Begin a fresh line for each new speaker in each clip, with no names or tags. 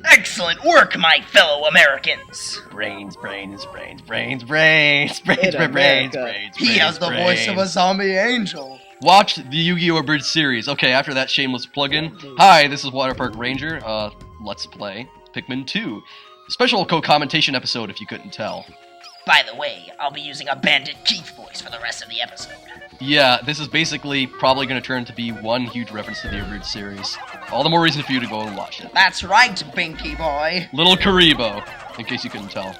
Excellent work, my fellow Americans.
Brains.
He has the voice of a zombie angel.
Watch the Yu-Gi-Oh! Abridged series. Okay, after that shameless plug-in. Hi, this is WaterparkRanger. Let's play Pikmin 2. Special co-commentation episode, if you couldn't tell.
By the way, I'll be using a Bandit Chief voice for the rest of the episode.
Yeah, this is basically probably going to turn to be one huge reference to the Abridged series. All the more reason for you to go and watch it.
That's right, Binky boy.
Little Karibo, in case you couldn't tell.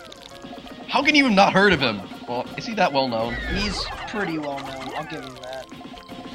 How can you have not heard of him? Well, is he that well known?
He's pretty well known, I'll give him that.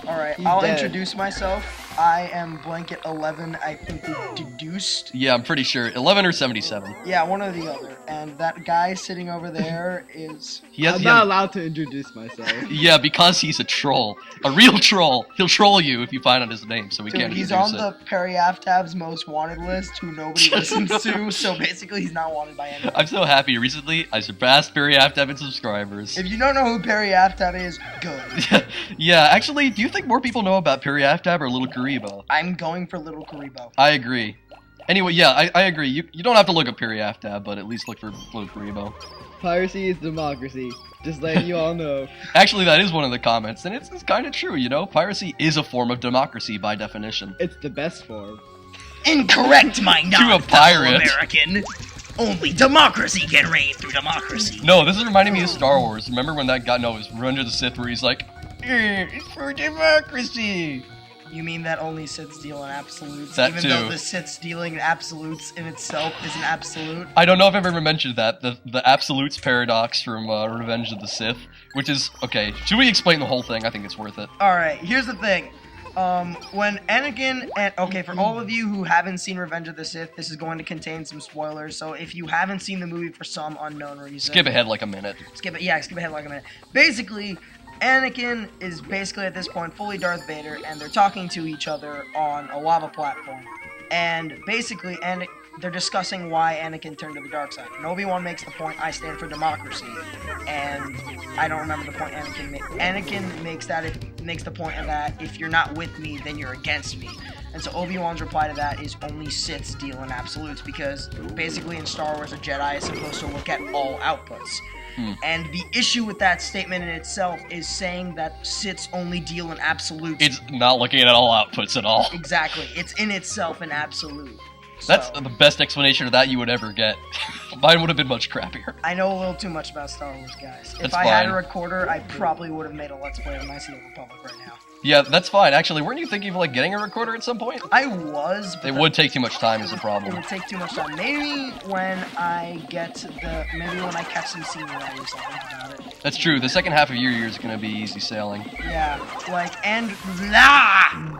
Alright,
He's
I'll
dead.
introduce myself. I am Blanket 11, I think we deduced.
Yeah, I'm pretty sure. 11 or 77.
Yeah, one or the other. And that guy sitting over there is...
I'm not allowed to introduce myself.
Yeah, because he's a troll. A real troll. He'll troll you if you find out his name, so we
Dude,
can't
he's
introduce
on
it.
the Perry Aftab's most wanted list, who nobody listens to, so basically he's not wanted by anyone.
I'm so happy. Recently, I surpassed Barry Aftab in subscribers.
If you don't know who Perry Aftab is, good.
Yeah, actually, do you think more people know about Perry Aftab or Little Karibo?
I'm going for Little Karibo.
I agree. Anyway, yeah, I agree. You don't have to look up Perry Aftab, but at least look for Little Karibo.
Piracy is democracy. Just letting you all know.
Actually, that is one of the comments, and it's kind of true, you know? Piracy is a form of democracy by definition.
It's the best form.
Incorrect, my
To a pirate.
American. Only democracy can reign through democracy.
No, this is reminding me of Star Wars. Remember when that guy, no, it was Revenge of the Sith, where he's like, it's for democracy.
You mean that only Siths deal in absolutes?
That
even
too.
though the Siths dealing in absolutes in itself is an absolute?
I don't know if I've ever mentioned that, the absolutes paradox from Revenge of the Sith, which is, okay, should we explain the whole thing? I think it's worth it.
Alright, here's the thing. When Anakin and... Okay, for all of you who haven't seen Revenge of the Sith, this is going to contain some spoilers, so if you haven't seen the movie for some unknown reason...
Skip ahead like a minute.
Skip ahead like a minute. Basically, Anakin is basically at this point fully Darth Vader, and they're talking to each other on a lava platform. And basically, they're discussing why Anakin turned to the dark side. And Obi-Wan makes the point, I stand for democracy. And I don't remember the point Anakin made. Anakin makes the point of that, if you're not with me, then you're against me. And so Obi-Wan's reply to that is only Siths deal in absolutes, because basically in Star Wars, a Jedi is supposed to look at all outputs. And the issue with that statement in itself is saying that Siths only deal in absolutes.
It's not looking at all outputs at all.
Exactly. It's in itself an absolute.
That's
So,
the best explanation of that you would ever get. Mine would have been much crappier.
I know a little too much about Star Wars, guys. If
That's
I had
fine.
a recorder, I probably would have made a Let's Play of Knights of the Republic right now.
Yeah, that's fine. Actually, weren't you thinking of like getting a recorder at some point?
I was, but
It would take too much time is a
it
problem.
would take too much time. Maybe when I catch some senioritis, I'll think about it.
That's true. The second half of your year is going to be easy sailing.
Yeah, like, and blah!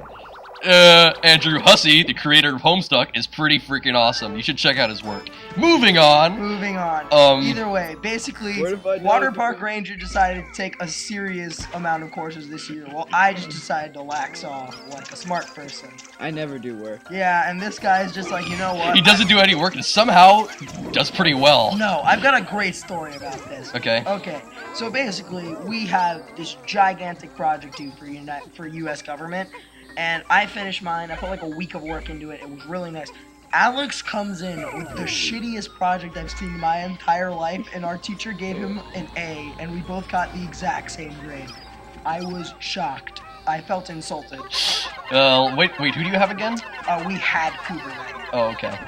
Andrew Hussey, the creator of Homestuck, is pretty freaking awesome. You should check out his work. Moving on.
Moving on. Either way, basically,
Fortified
WaterparkRanger decided to take a serious amount of courses this year, while I just decided to lax off like a smart person.
I never do work.
Yeah, and this guy's just like, you know what?
He doesn't do any work and somehow does pretty well.
No, I've got a great story about this.
Okay.
Okay, so basically, we have this gigantic project due for U.S. government, and I finished mine. I put like a week of work into it. It was really nice. Alex comes in with the shittiest project I've seen in my entire life, and our teacher gave him an A, and we both got the exact same grade. I was shocked. I felt insulted.
Wait, who do you have again?
We had Cooper that year.
Oh, okay.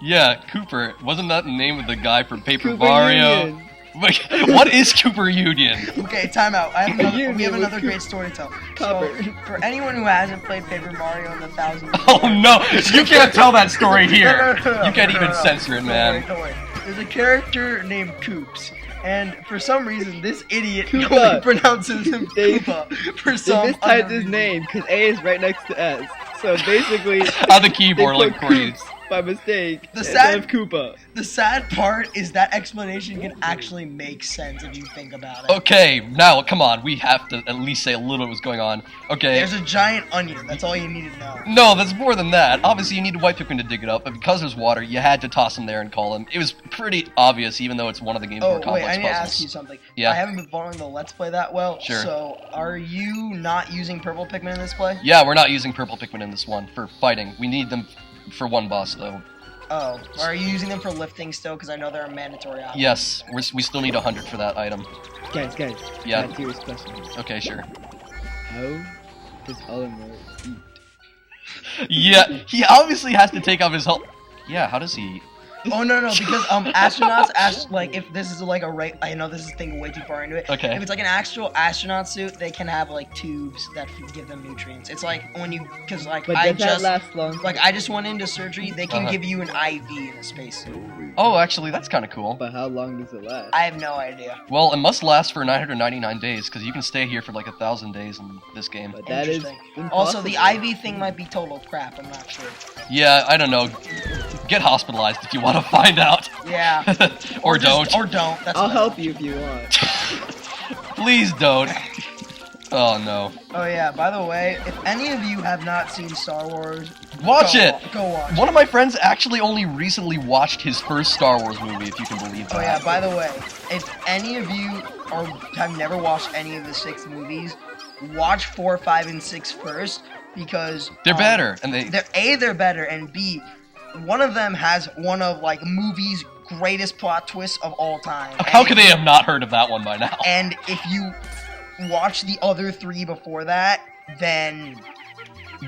Yeah, Cooper. Wasn't that the name of the guy from Paper
Cooper
Mario?
Union.
Like, what is Cooper Union?
Okay, time out. We have another
with
great story to tell.
Copper.
So, for anyone who hasn't played Paper Mario in the 1,000 years,
Oh no, you can't tell that story here.
No,
You can't even
no.
censor it, man.
Don't worry. There's a character named Koops, and for some reason, this idiot
Koopa.
only pronounces him
They-
Koopa. For
They
some
mistyped
unknown
his
reason.
name because A is right next to S. So basically,
On the
they
keyboard,
put
like Corey's.
Koops by mistake
The
instead
sad-
of Koopa.
The sad part is that explanation can actually make sense if you think about it.
Okay, now, come on. We have to at least say a little bit what's going on. Okay.
There's a giant onion. That's all you need to know.
No, that's more than that. Obviously, you need a white Pikmin to dig it up, but because there's water, you had to toss him there and call him. It was pretty obvious, even though it's one of the game's more
Oh, wait,
complex
I need to
puzzles.
ask you something.
Yeah.
I haven't been following the Let's Play that well.
Sure.
So, are you not using purple Pikmin in this play?
Yeah, we're not using purple Pikmin in this one for fighting. We need them for one boss though.
Oh, are you using them for lifting still? Because I know they're a mandatory option.
Yes, we still need 100 for that item.
Guys.
Yeah.
I got a serious question.
Okay, sure.
How does Oliver eat?
Yeah, he obviously has to take off his whole. Yeah, how does he eat?
Oh no, because astronauts like if this is like I know this is thinking way too far into it.
Okay.
If it's like an actual astronaut suit, they can have like tubes that give them nutrients. It's like when you because like
But
I
does that
just
last long?
like I just went into surgery. They can give you an IV in a spacesuit.
Oh, actually, that's kind of cool.
But how long does it last?
I have no idea.
Well, it must last for 999 days because you can stay here for like 1,000 days in this game.
But that is
Interesting. Also, the IV thing might be total crap. I'm not sure.
Yeah, I don't know. Get hospitalized if you want to find out.
Yeah.
Or don't.
Or don't. That's
I'll
fine.
help you if you want.
Please don't. Oh no.
Oh yeah. By the way, if any of you have not seen Star Wars,
Watch it.
Go watch.
One of my friends actually only recently watched his first Star Wars movie, if you can believe that.
Oh yeah, by the way, if any of you have never watched any of the 6 movies, watch 4, 5, and 6 first because
They're better, and
they're better, and B, one of them has one of like movies' greatest plot twists of all time.
How could they have not heard of that one by now?
And if you watch the other 3 before that, then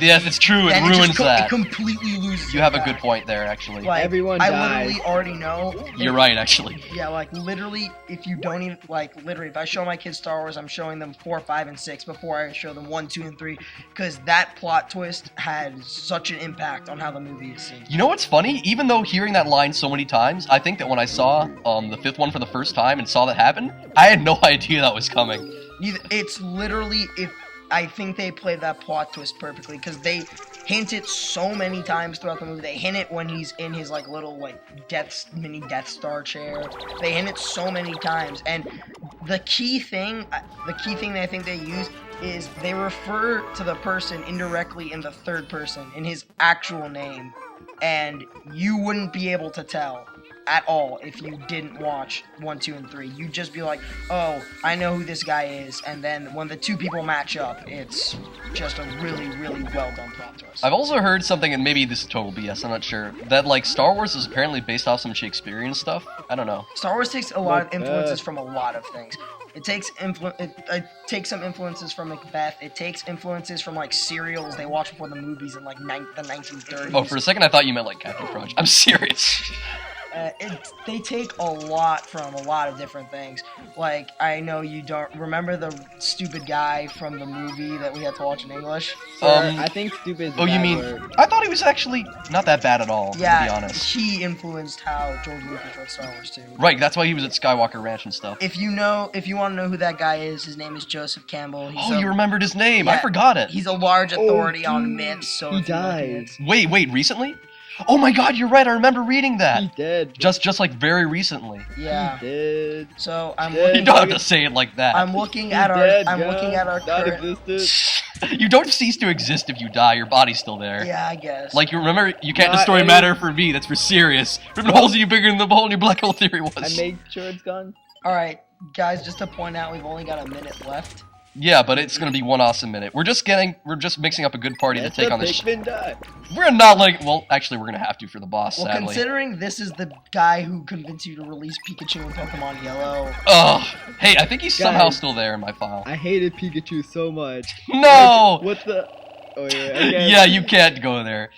Yes, it's true. It
then
ruins that.
It completely loses.
You have a good point there, actually.
Like,
Everyone
I
dies.
literally already know.
You're right, actually.
Yeah, like literally, if you don't even if I show my kids Star Wars, I'm showing them 4, 5, and 6 before I show them 1, 2, and 3, because that plot twist had such an impact on how the movie is seen.
You know what's funny? Even though hearing that line so many times, I think that when I saw the 5th one for the first time and saw that happen, I had no idea that was coming.
It's literally I think they played that plot twist perfectly because they hint it so many times throughout the movie. They hint it when he's in his like little like mini Death Star chair. They hint it so many times, and the key thing that I think they use is they refer to the person indirectly in the third person in his actual name, and you wouldn't be able to tell at all if you didn't watch 1, 2, and 3. You'd just be like, oh, I know who this guy is, and then when the 2 people match up, it's just a really, really well done plot twist.
I've also heard something, and maybe this is total BS, I'm not sure, that like Star Wars is apparently based off some Shakespearean stuff. I don't know.
Star Wars takes a lot of influences from a lot of things. It takes some influences from Macbeth. It takes influences from like serials they watched before the movies in like the 1930s.
Oh, for a second I thought you meant like Captain Crunch. I'm serious.
They take a lot from a lot of different things. Like, I know you don't remember the stupid guy from the movie that we had to watch in English?
I think stupid is a
Oh, you
bad
mean...
word.
I thought he was actually not that bad at all,
Yeah,
to be honest.
he influenced how George Lucas wrote Star Wars too.
Right, that's why he was at Skywalker Ranch and stuff.
If you want to know who that guy is, his name is Joseph Campbell.
You remembered his name. I
Yeah,
forgot it.
He's a large authority on
dude,
myths, so
he
if you look at
died.
it-
Wait, recently? Oh my god, you're right. I remember reading that.
He did.
Just like very recently.
Yeah.
He did.
So I'm
You
You
looking,
don't have to say it like that.
I'm looking
He
at our
dead,
I'm
yeah.
looking at our
Not
current.
existed.
You don't cease to exist if you die. Your body's still there.
Yeah, I guess.
Like, you remember, you can't
Not
destroy
any-
matter for me. That's for serious. Ripping holes in you bigger than the hole in your black hole theory was.
I made sure it's gone.
All right, guys. Just to point out, we've only got a minute left.
Yeah, but it's gonna be one awesome minute. We're just mixing up a good party
Let
to take
the
on this.
Pikmin die.
We're not like, well, actually, we're gonna have to for the boss,
Well,
sadly.
considering this is the guy who convinced you to release Pikachu in Pokemon Yellow,
Ugh. Hey, I think he's somehow
Guys.
still there in my file.
I hated Pikachu so much.
No!
What the? Oh yeah. I guess.
Yeah, you can't go there.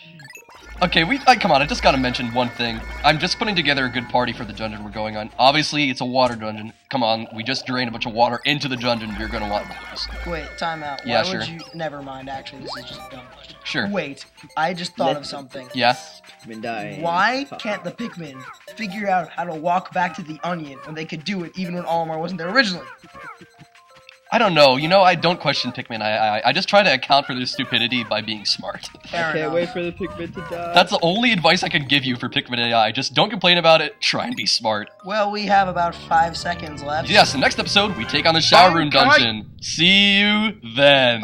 Okay, come on, I just gotta mention one thing. I'm just putting together a good party for the dungeon we're going on. Obviously, it's a water dungeon. Come on, we just drained a bunch of water into the dungeon. You're gonna want those.
wait, time out.
Yeah,
Why would
sure.
you? Never mind. Actually, this is just a dumb question.
Sure.
Wait, I just thought
Let-
of something.
Yeah?
Pikmin die.
Why can't the Pikmin figure out how to walk back to the onion when they could do it even when Olimar wasn't there originally?
I don't know. You know, I don't question Pikmin. I just try to account for their stupidity by being smart.
Fair
I can't
enough.
wait for the Pikmin to die.
That's the only advice I can give you for Pikmin AI. Just don't complain about it. Try and be smart.
Well, we have about 5 seconds left.
Yes, the next episode, we take on the shower room
Bye, bye.
dungeon. See you then.